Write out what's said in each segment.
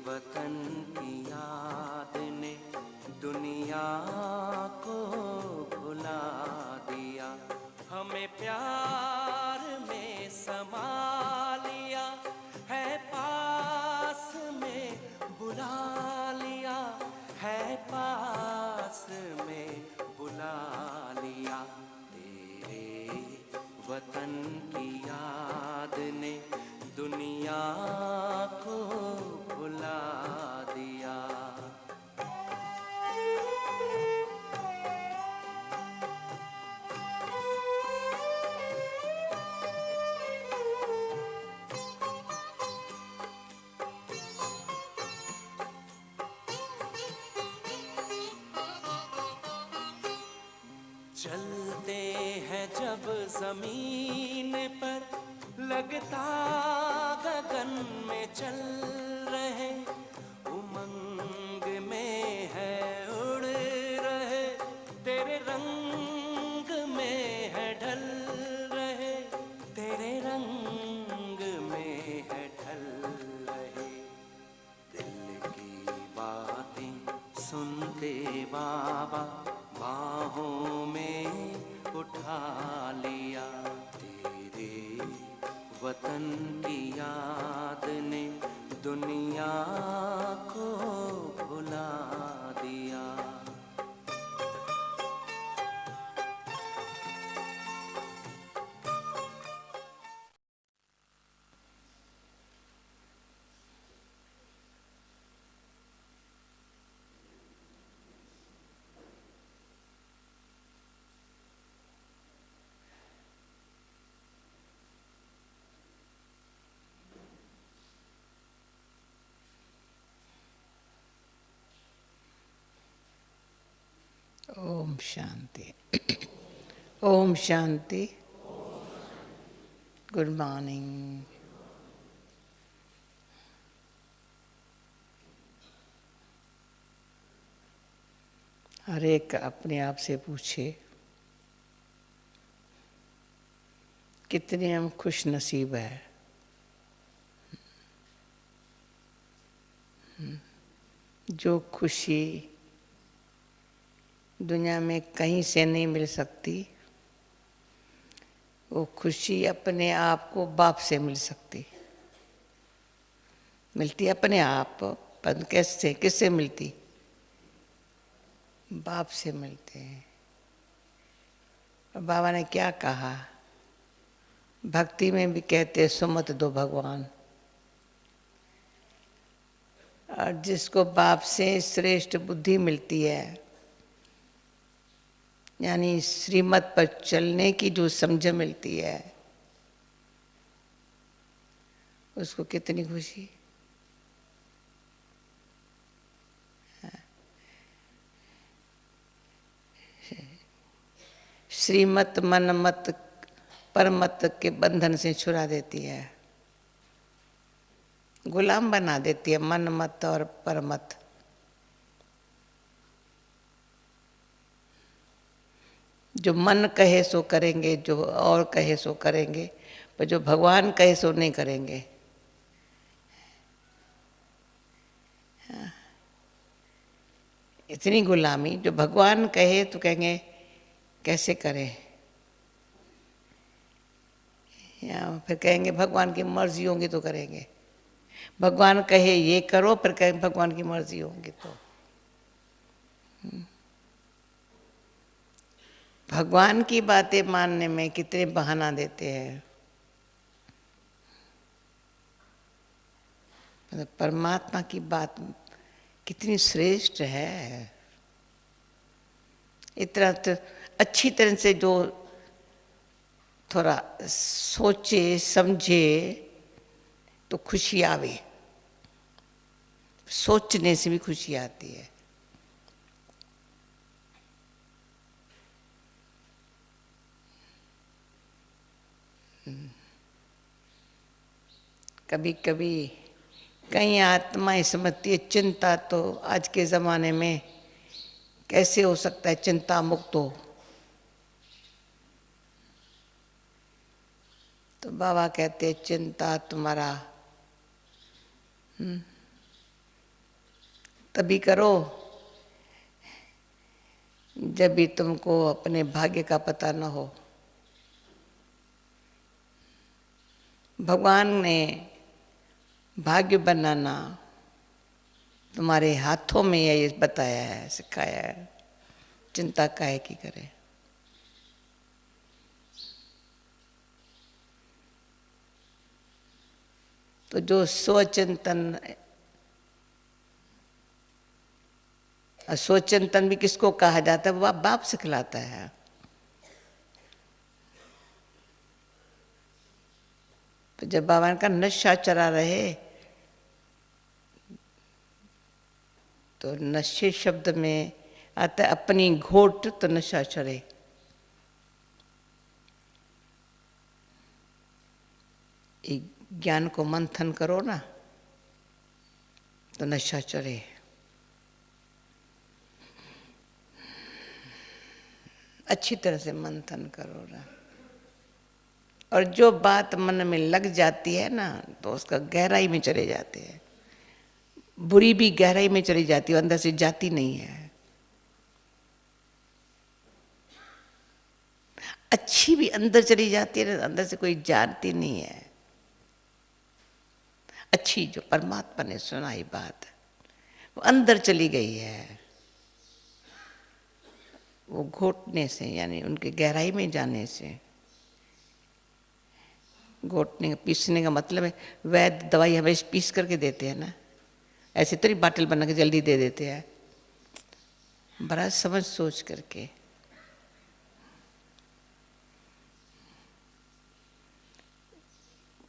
वतन की याद ने दुनिया को भुला दिया, हमें प्यार में समा लिया है, पास में बुला लिया है, पास में बुला लिया। तेरे वतन की याद ने दुनिया को भुला दिया। चलते हैं जब जमीन पर, लगता गगन में चल रहे, उमंग में है उड़ रहे, तेरे रंग में है ढल रहे, तेरे रंग में है ढल रहे। दिल की बातें सुनते बाबा बाहों में उठा लिया, तेरे वतन की याद ने दुनिया को भुला दिया। ओम शांति। ओम शांति। Good morning. हर एक अपने आप से पूछे कितने हम खुश नसीब है। जो खुशी दुनिया में कहीं से नहीं मिल सकती, वो खुशी अपने आप को बाप से मिल सकती, मिलती अपने आप। पर कैसे, किससे मिलती? बाप से मिलते हैं। और बाबा ने क्या कहा, भक्ति में भी कहते सुमत दो भगवान। और जिसको बाप से श्रेष्ठ बुद्धि मिलती है, यानी श्रीमत पर चलने की जो समझ मिलती है, उसको कितनी खुशी। श्रीमत मन मत परमत के बंधन से छुड़ा देती है, गुलाम बना देती है मन मत और परमत। जो मन कहे सो करेंगे, जो और कहे सो करेंगे, पर जो भगवान कहे सो नहीं करेंगे। इतनी गुलामी, जो भगवान कहे तो कहेंगे कैसे करें, या फिर कहेंगे भगवान की मर्जी होंगी तो करेंगे। भगवान कहे ये करो, फिर कहेंगे भगवान की मर्जी होंगी तो। भगवान की बातें मानने में कितने बहाना देते हैं। परमात्मा की बात कितनी श्रेष्ठ है। इतना तो अच्छी तरह से जो थोड़ा सोचे समझे तो खुशी आवे, सोचने से भी खुशी आती है। कभी कभी कई आत्माएं समझती है चिंता तो आज के ज़माने में कैसे हो सकता है चिंता मुक्त हो। तो बाबा कहते चिंता तुम्हारा तभी करो जब भी तुमको अपने भाग्य का पता न हो। भगवान ने भाग्य बनाना तुम्हारे हाथों में ये बताया है, सिखाया है। चिंता काहे की करे। तो जो स्वचिंतन, स्वचिंतन भी किसको कहा जाता है? वो बाप सिखलाता है। तो जब बाबा का नशा चढ़ा रहे तो नशे शब्द में आता है अपनी घोट तो नशा चढ़े। एक ज्ञान को मंथन करो ना तो नशा चढ़े। अच्छी तरह से मंथन करो ना, और जो बात मन में लग जाती है ना तो उसका गहराई में चले जाते हैं। बुरी भी गहराई में चली जाती है, अंदर से जाती नहीं है। अच्छी भी अंदर चली जाती है, अंदर से कोई जानती नहीं है। अच्छी जो परमात्मा ने सुनाई बात वो अंदर चली गई है। वो घोटने से, यानी उनके गहराई में जाने से। घोटने पीसने का मतलब है वैद्य दवाई हमें पीस करके देते हैं ना, ऐसे तो नहीं बाटल बना के जल्दी दे देते हैं, बड़ा समझ सोच करके।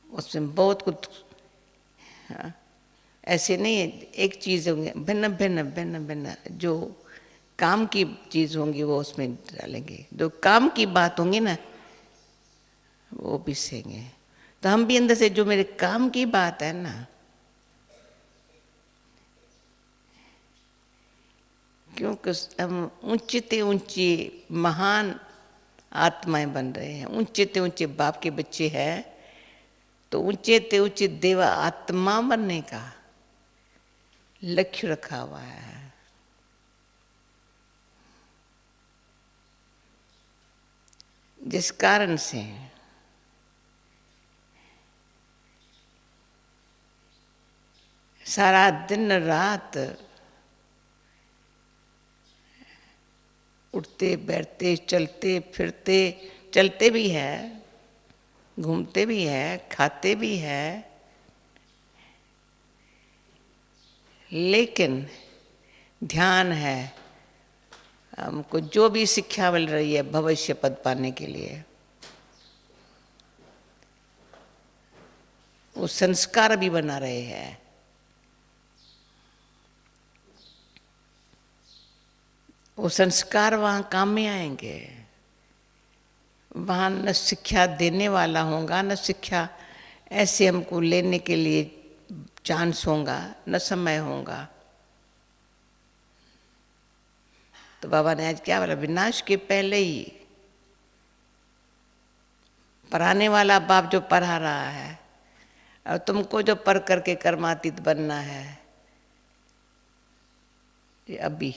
उसमें बहुत कुछ, हाँ, ऐसे नहीं है एक चीज होंगे, भिन्न भिन्न भिन्न भिन्न जो काम की चीज होंगी वो उसमें डालेंगे, जो काम की बात होंगी ना वो पीसेंगे। तो हम भी अंदर से जो मेरे काम की बात है ना, क्योंकि हम ऊंचे ते ऊंची महान आत्माएं बन रहे हैं, ऊंचे ते ऊंचे बाप के बच्चे हैं, तो ऊंचे ते ऊंचे देवा आत्मा बनने का लक्ष्य रखा हुआ है। जिस कारण से सारा दिन रात उठते बैठते चलते फिरते, चलते भी है, घूमते भी है, खाते भी है, लेकिन ध्यान है हमको जो भी शिक्षा मिल रही है भविष्य पद पाने के लिए, वो संस्कार भी बना रहे हैं। वो संस्कार वहाँ काम में आएंगे। वहाँ न शिक्षा देने वाला होगा, न शिक्षा ऐसे हमको लेने के लिए चांस होगा, न समय होगा। तो बाबा ने आज क्या बोला, विनाश के पहले ही पढ़ाने वाला बाप जो पढ़ा रहा है और तुमको जो पढ़ करके कर्मातीत बनना है, ये अभी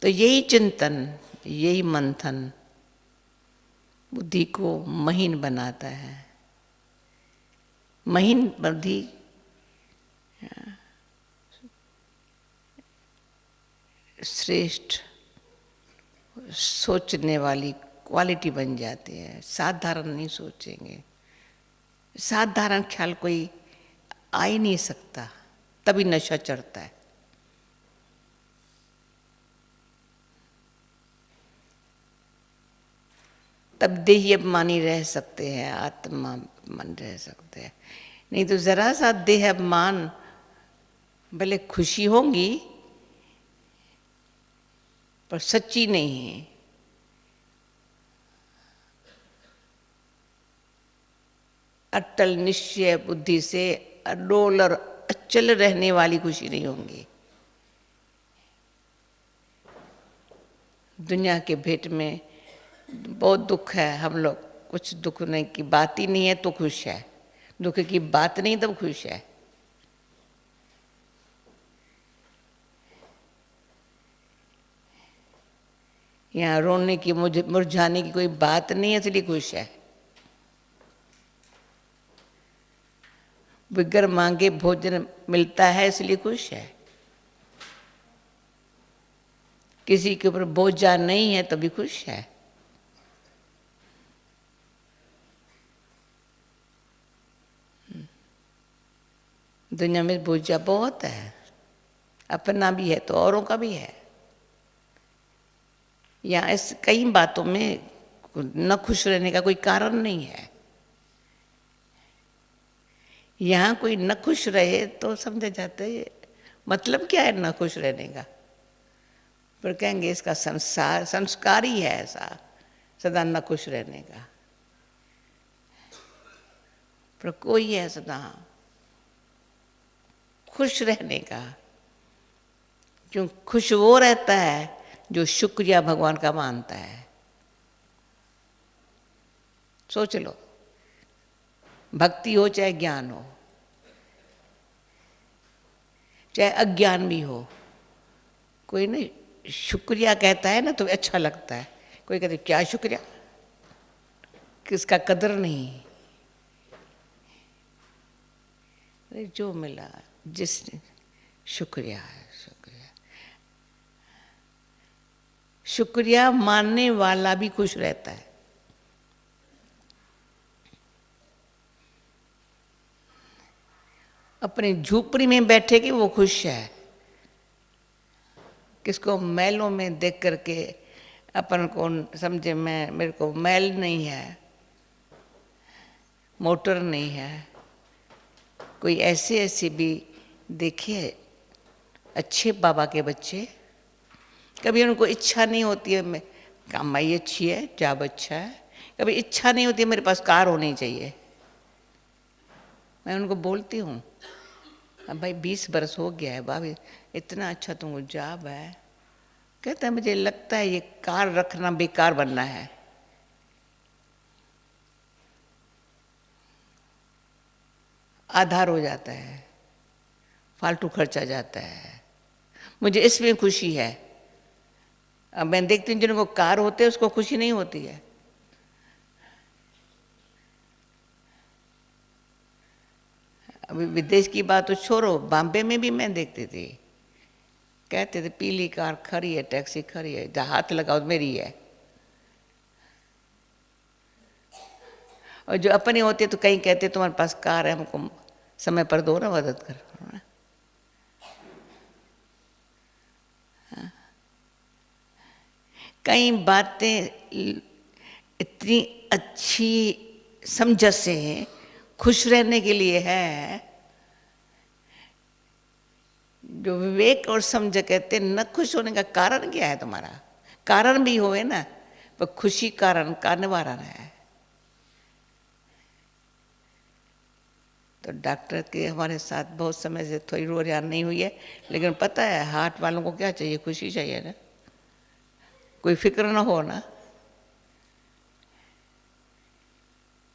तो यही चिंतन, यही मंथन बुद्धि को महीन बनाता है। महीन बुद्धि श्रेष्ठ सोचने वाली क्वालिटी बन जाती है। साधारण नहीं सोचेंगे, साधारण ख्याल कोई आ ही नहीं सकता, तभी नशा चढ़ता है। तब देही अभिमानी रह सकते हैं, आत्मा मन रह सकते हैं। नहीं तो जरा सा देह अभिमान, भले खुशी होंगी पर सच्ची नहीं है। अटल निश्चय बुद्धि से अडोल और अचल रहने वाली खुशी नहीं होंगी। दुनिया के भेंट में बहुत दुख है, हम लोग कुछ दुख नहीं की बात ही नहीं है तो खुश है, दुख की बात नहीं तब खुश है। यहाँ रोने की मुरझाने की कोई बात नहीं है इसलिए खुश है। बिगर मांगे भोजन मिलता है इसलिए खुश है। किसी के ऊपर बोझा नहीं है तो भी खुश है। दुनिया में बोझा बहुत है, अपना भी है तो औरों का भी है। यहाँ इस कई बातों में न खुश रहने का कोई कारण नहीं है। यहाँ कोई न खुश रहे तो समझे जाते मतलब क्या है न खुश रहने का, पर कहेंगे इसका संस्कार ही है ऐसा सदा न खुश रहने का। पर कोई है सदा खुश रहने का। क्यों खुश वो रहता है जो शुक्रिया भगवान का मानता है। सोच लो, भक्ति हो चाहे ज्ञान हो, चाहे अज्ञान भी हो, कोई नहीं शुक्रिया कहता है ना तो अच्छा लगता है। कोई कहते क्या शुक्रिया, किसका कदर नहीं। जो मिला जिसने शुक्रिया है, शुक्रिया। शुक्रिया मानने वाला भी खुश रहता है। अपनी झोपड़ी में बैठे कि वो खुश है, किसको मैलों में देख करके अपन को समझे मेरे को मैल नहीं है, मोटर नहीं है। कोई ऐसे ऐसे भी देखिए अच्छे बाबा के बच्चे, कभी उनको इच्छा नहीं होती है मैं कमाई अच्छी है, जॉब अच्छा है, कभी इच्छा नहीं होती है मेरे पास कार होनी चाहिए। मैं उनको बोलती हूँ अब भाई 20 बरस हो गया है भाभी, इतना अच्छा तुमको जॉब है। कहता है मुझे लगता है ये कार रखना बेकार बनना है। आधार हो जाता है, फालतू खर्चा जाता है। मुझे इसमें खुशी है। अब मैं देखती हूँ जिनको कार होते हैं उसको खुशी नहीं होती है। अभी विदेश की बात तो छोड़ो, बॉम्बे में भी मैं देखती थी, कहते थे पीली कार खड़ी है, टैक्सी खड़ी है, जहाँ हाथ लगाओ मेरी है। और जो अपने होते तो कहीं कहते तुम्हारे पास कार है, हमको समय पर दो ना, मदद कर। कई बातें इतनी अच्छी समझ से खुश रहने के लिए है, जो विवेक और समझ कहते न खुश होने का कारण क्या है तुम्हारा। कारण भी होए ना, पर खुशी कारण का निवारण है। तो डॉक्टर के हमारे साथ बहुत समय से थोड़ी रोजान नहीं हुई है, लेकिन पता है हार्ट वालों को क्या चाहिए, खुशी चाहिए ना, कोई फिक्र ना हो ना।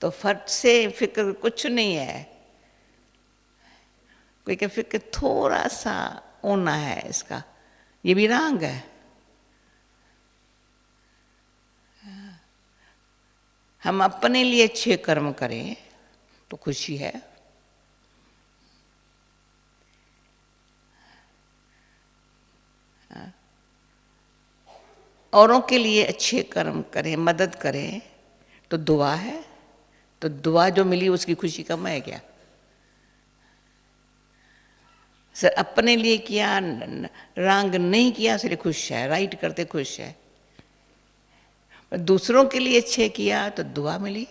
तो फट से फिक्र कुछ नहीं है। कोई के फिक्र थोड़ा सा होना है इसका, ये भी रांग है। हम अपने लिए अच्छे कर्म करें तो खुशी है। औरों के लिए अच्छे कर्म करें, मदद करें तो दुआ है। तो दुआ जो मिली उसकी खुशी कम है क्या। सर अपने लिए किया, रांग नहीं किया इसलिए खुश है, राइट करते खुश है। दूसरों के लिए अच्छे किया तो दुआ मिली,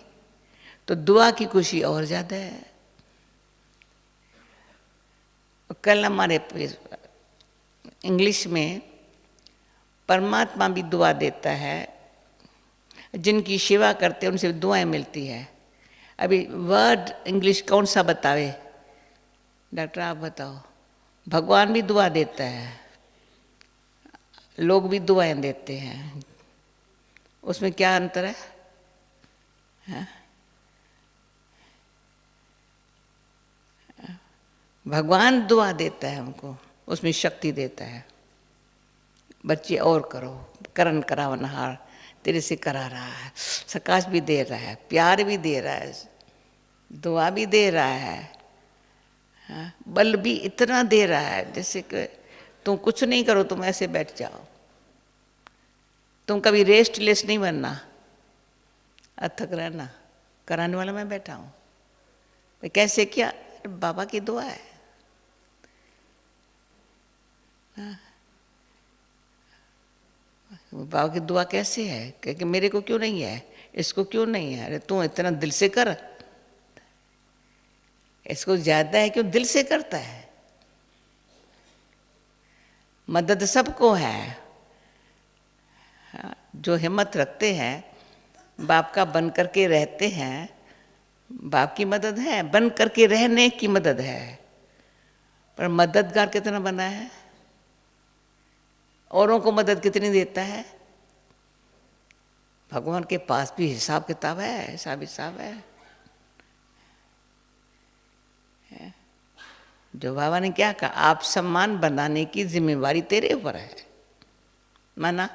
तो दुआ की खुशी और ज्यादा है। कल हमारे इंग्लिश में परमात्मा भी दुआ देता है, जिनकी सेवा करते हैं उनसे दुआएं मिलती है। अभी वर्ड इंग्लिश कौन सा बतावे, डॉक्टर आप बताओ। भगवान भी दुआ देता है, लोग भी दुआएं देते हैं, उसमें क्या अंतर है? भगवान दुआ देता है हमको, उसमें शक्ति देता है। बच्चे और करो, करन करावनहार तेरे से करा रहा है, सकाश भी दे रहा है, प्यार भी दे रहा है, दुआ भी दे रहा है, हाँ, बल भी इतना दे रहा है जैसे कि तुम कुछ नहीं करो, तुम ऐसे बैठ जाओ, तुम कभी रेस्टलेस नहीं बनना, अथक रहना, कराने वाला मैं बैठा हूँ। भाई कैसे किया? बाबा की दुआ है। हाँ। बाबा की दुआ कैसे है? क्योंकि मेरे को क्यों नहीं है, इसको क्यों नहीं है? अरे तू इतना दिल से कर, इसको ज्यादा है क्यों? दिल से करता है। मदद सबको है। हाँ, जो हिम्मत रखते हैं, बाप का बन करके रहते हैं, बाप की मदद है, बन करके रहने की मदद है। पर मददगार कितना बना है, औरों को मदद कितनी देता है? भगवान के पास भी हिसाब किताब है, हिसाब है। जो बाबा ने क्या कहा, आप सम्मान बनाने की जिम्मेवारी तेरे ऊपर है। माना,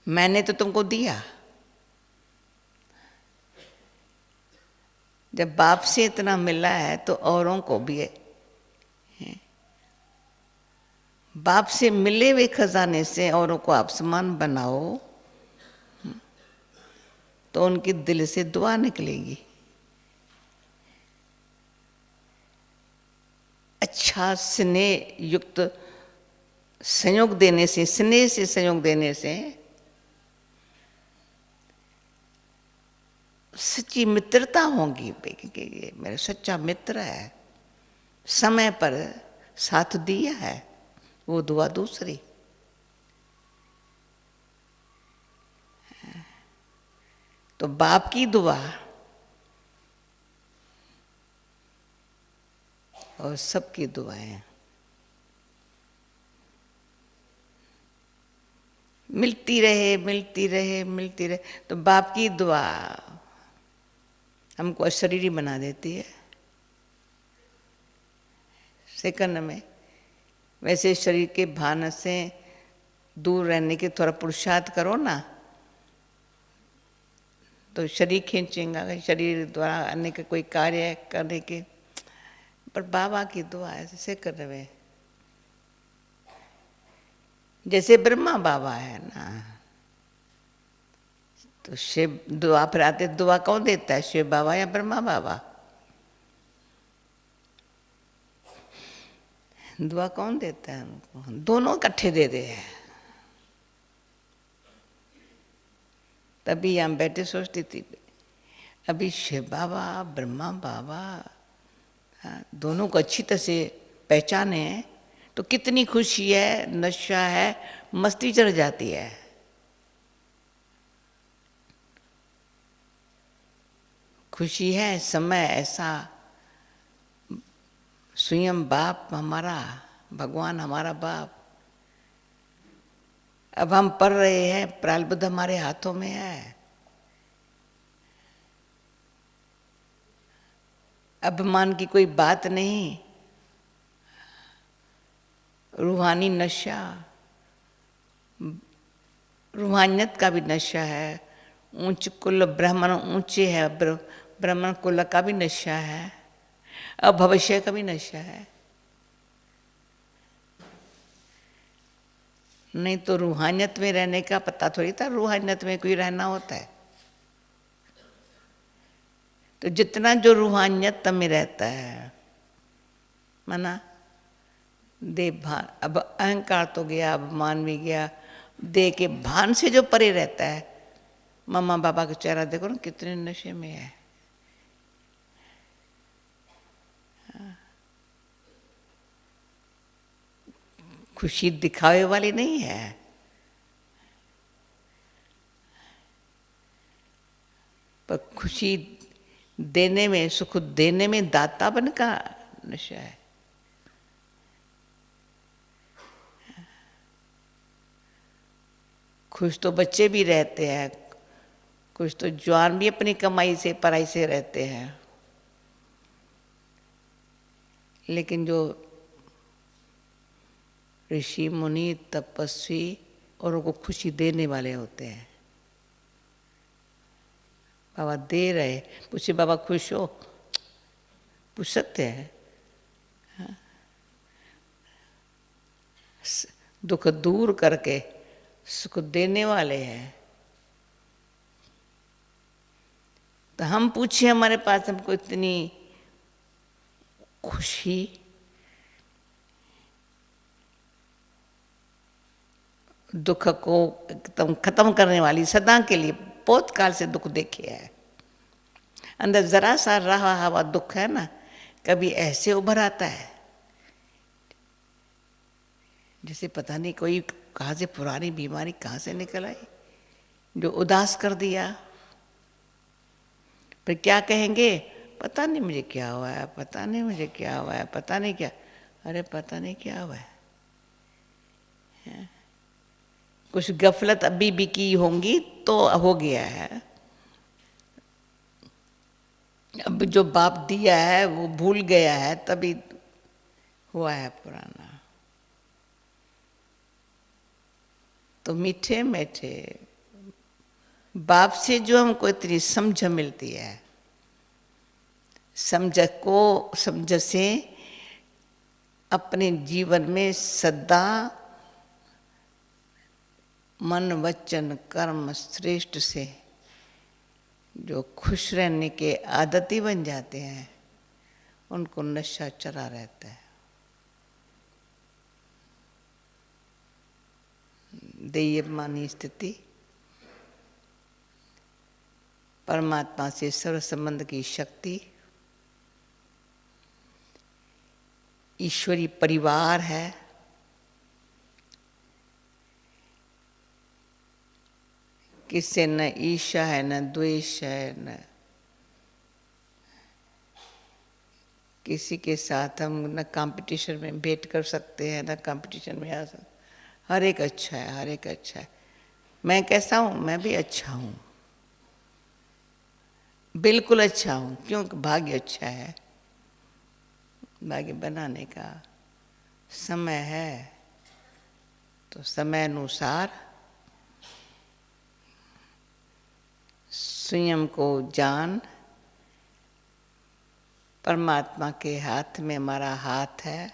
मैंने तो तुमको दिया। जब बाप से इतना मिला है तो औरों को भी है। बाप से मिले हुए खजाने से औरों को आप सम्मान बनाओ तो उनके दिल से दुआ निकलेगी। अच्छा स्नेह युक्त संयोग देने से, स्नेह से संयोग देने से सच्ची मित्रता होगी। कि मेरा सच्चा मित्र है, समय पर साथ दिया है, वो दुआ दूसरी। तो बाप की दुआ और सबकी दुआएं मिलती रहे, मिलती रहे, मिलती रहे। तो बाप की दुआ हमको अशरीरी बना देती है सेकंड में। वैसे शरीर के भान से दूर रहने के थोड़ा पुरुषार्थ करो ना, तो शरीर खींचेगा, शरीर द्वारा अन्य के कोई कार्य करने के। पर बाबा की दुआ ऐसे कर रहे, जैसे ब्रह्मा बाबा है ना, तो शिव दुआ फिर आते, दुआ कौन देता है, शिव बाबा या ब्रह्मा बाबा? दुआ कौन देता है हमको? दोनों इकट्ठे दे दे। तभी हम बैठे सोचती थी, अभी शिव बाबा ब्रह्मा बाबा, हाँ, दोनों को अच्छी तरह से पहचाने तो कितनी खुशी है, नशा है, मस्ती चढ़ जाती है। खुशी है, समय ऐसा, स्वयं बाप हमारा, भगवान हमारा बाप। अब हम पढ़ रहे हैं, प्रारब्ध हमारे हाथों में है। अभिमान की कोई बात नहीं, रूहानी नशा, रूहानियत का भी नशा है। ऊंच कुल ब्राह्मण ऊंचे है, ब्राह्मण कुल का भी नशा है, अब भविष्य का भी नशा है। नहीं तो रूहानियत में रहने का पता थोड़ी था, रूहानियत में कोई रहना होता है। तो जितना जो रूहानियत में रहता है, माना देह भान, अब अहंकार तो गया, अब मान भी गया, देह के भान से जो परे रहता है, मम्मा बाबा का चेहरा देखो ना कितने नशे में है। खुशी दिखावे वाली नहीं है, पर खुशी देने में, सुख देने में दाता बन का नशा है। खुश तो बच्चे भी रहते हैं, कुछ तो जवान भी अपनी कमाई से पढ़ाई से रहते हैं, लेकिन जो ऋषि मुनि तपस्वी और उनको खुशी देने वाले होते हैं, बाबा दे रहे, पूछे बाबा खुश हो, पूछ सकते हैं। हाँ? दुख दूर करके सुख देने वाले हैं। तो हम पूछे हमारे पास हमको इतनी खुशी, दुख को एकदम खत्म करने वाली, सदा के लिए बहुत काल से दुख देखे है। अंदर जरा सा रहा हवा दुख है ना, कभी ऐसे उभर आता है जैसे पता नहीं कोई कहाँ से पुरानी बीमारी कहाँ से निकल आई, जो उदास कर दिया। फिर क्या कहेंगे, पता नहीं मुझे क्या हुआ है, पता नहीं मुझे क्या हुआ है, पता नहीं क्या। अरे पता नहीं क्या हुआ है, कुछ गफलत अभी भी की होंगी तो हो गया है। अब जो बाप दिया है वो भूल गया है, तभी हुआ है पुराना। तो मीठे मीठे बाप से जो हमको इतनी समझ मिलती है, समझ से अपने जीवन में सदा मन वचन कर्म श्रेष्ठ से जो खुश रहने के आदती बन जाते हैं, उनको नशा चढ़ा रहता है। दैयमानी स्थिति, परमात्मा से सर्व संबंध की शक्ति, ईश्वरी परिवार है, किससे न ईर्ष्या है, न द्वेष है, न किसी के साथ हम न कंपटीशन में भेंट कर सकते हैं, न कंपटीशन में आ सकते। हर एक अच्छा है, हर एक अच्छा है। मैं कैसा हूँ, मैं भी अच्छा हूँ, बिल्कुल अच्छा हूँ, क्योंकि भाग्य अच्छा है। भाग्य बनाने का समय है, तो समय अनुसार स्वयं को जान, परमात्मा के हाथ में हमारा हाथ है,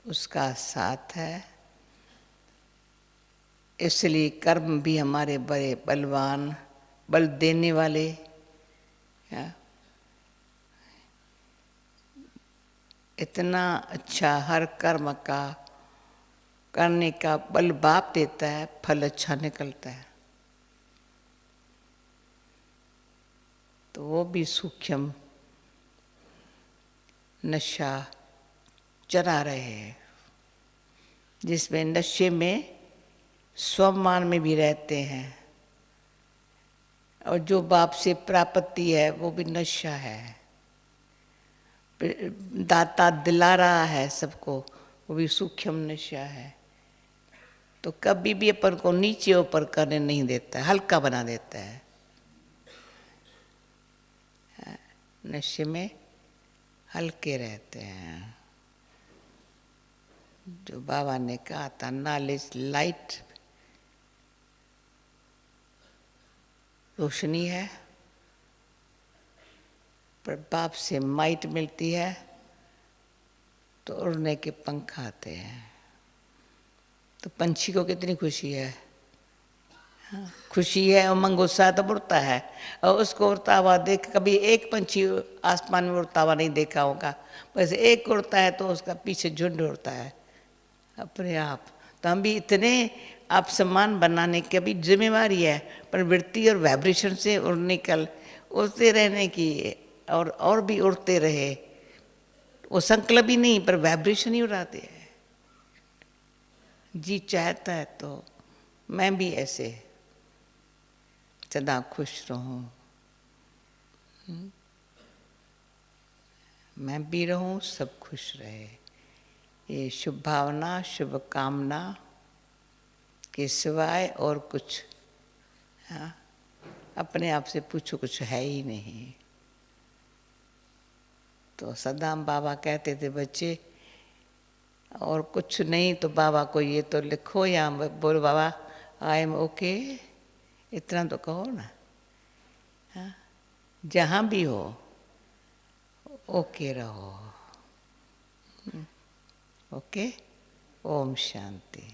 उसका साथ है। इसलिए कर्म भी हमारे बड़े बलवान, बल देने वाले, इतना अच्छा हर कर्म का करने का बल बाप देता है, फल अच्छा निकलता है। तो वो भी सूक्ष्म नशा चढ़ा रहे हैं, जिसमें नशे में स्वमान में भी रहते हैं, और जो बाप से प्राप्ति है वो भी नशा है। दाता दिला रहा है सबको, वो भी सूक्ष्म नशा है। तो कभी भी अपन को नीचे ऊपर करने नहीं देता, हल्का बना देता है। नशे में हल्के रहते हैं। जो बाबा ने कहा था, नॉलेज लाइट, रोशनी है, पर बाप से माइट मिलती है तो उड़ने के पंख आते हैं। तो पंछी को कितनी खुशी है, हाँ, खुशी है, उमंग उत्साह तो उड़ता है। और उसको उड़ता हुआ देख, कभी एक पंछी आसमान में उड़ता हुआ नहीं देखा होगा, वैसे एक उड़ता है तो उसका पीछे झुंड उड़ता है अपने आप। तो हम भी इतने आप सम्मान बनाने की अभी जिम्मेवारी है, पर वृत्ति और वाइब्रेशन से उड़ते रहने की, और भी उड़ते रहे। वो संकल्प ही नहीं, पर वाइब्रेशन ही उड़ाते हैं। जी चाहता है तो मैं भी ऐसे सदा खुश रहूं, मैं भी रहूं, सब खुश रहे। ये शुभ भावना, शुभ कामना के सिवाय और कुछ, हाँ, अपने आप से पूछो कुछ है ही नहीं। तो सदाम बाबा कहते थे बच्चे और कुछ नहीं तो बाबा को ये तो लिखो या बोलो बाबा आई एम ओके, इतना तो कहो ना। हाँ, जहाँ भी हो ओके रहो। ओके, ओम शांति।